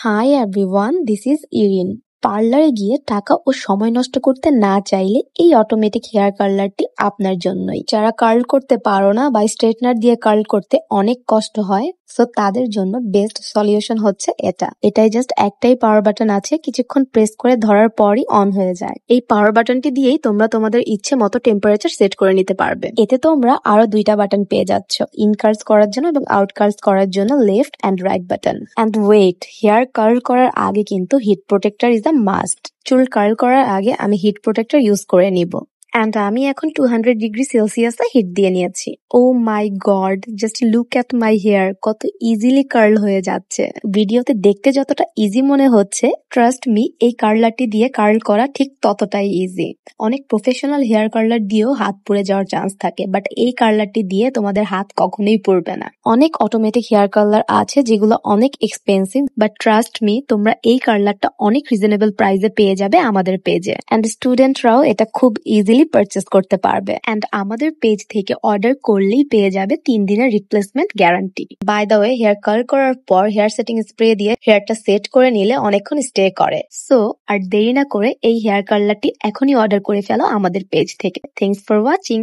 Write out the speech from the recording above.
High everyone, this is Irin. পার্লারে গিয়ে টাকা ও সময় নষ্ট করতে না চাইলে এই অটোমেটিক হেয়ার কার্লারটি আপনার জন্যই। যারা কার্ল করতে পারো না বা স্ট্রেটনার দিয়ে কার্ল করতে অনেক কষ্ট হয়, সো তাদের জন্য বেস্ট সলিউশন হচ্ছে এটাই জাস্ট একটাই পাওয়ার বাটন আছে, কিছুক্ষণ প্রেস করে ধরার পরই অন হয়ে যায়। এই পাওয়ার বাটনটি দিয়েই তোমরা তোমাদের ইচ্ছে মতো টেম্পারেচার সেট করে নিতে পারবে। এতে তোমরা আরো দুইটা বাটন পেয়ে যাচ্ছ, ইন কার্লস করার জন্য এবং আউট কার্লস করার জন্য left and right button. And wait, hair curl করার আগে কিন্তু heat protector is the must. চুল কার্ল করার আগে আমি হিট প্রোটেক্টর ইউজ করে নিব। অ্যান্ড আমি এখন 200 ডিগ্রি সেলসিয়াসে হিট দিয়ে নিয়েছি। Oh my God, just look at my hair, কত ইজিলি কার্ল হয়ে যাচ্ছে। ভিডিওতে দেখতে যতটা ইজি মনে হচ্ছে, ট্রাস্ট মি, এই কার্লারটি দিয়ে কার্ল করা ঠিক ততটাই ইজি। অনেক প্রফেশনাল হেয়ার কার্লার দিয়েও হাত পুড়ে যাওয়ার চান্স থাকে, বাট এই কার্লারটি দিয়ে তোমাদের হাত কখনোই পুড়বে না। অনেক অটোমেটিক হেয়ার কার্লার আছে যেগুলো অনেক এক্সপেন্সিভ, বাট ট্রাস্ট মি, তোমরা এই কার্লারটা অনেক রিজনেবল প্রাইসে পেয়ে যাবে আমাদের পেজে। অ্যান্ড স্টুডেন্টরাও এটা খুব ইজিলি পারচেস করতে পারবে। অ্যান্ড আমাদের পেজ থেকে অর্ডার করলেই পেয়ে যাবে 3 দিনের replacement guarantee. By the way, hair curl করার পর হেয়ার সেটিং স্প্রে দিয়ে হেয়ারটা সেট করে নিলে অনেকক্ষণ স্টে করে। সো আর দেরি না করে এই হেয়ার কার্লারটি এখনই অর্ডার করে ফেলো আমাদের পেজ থেকে। Thanks for watching.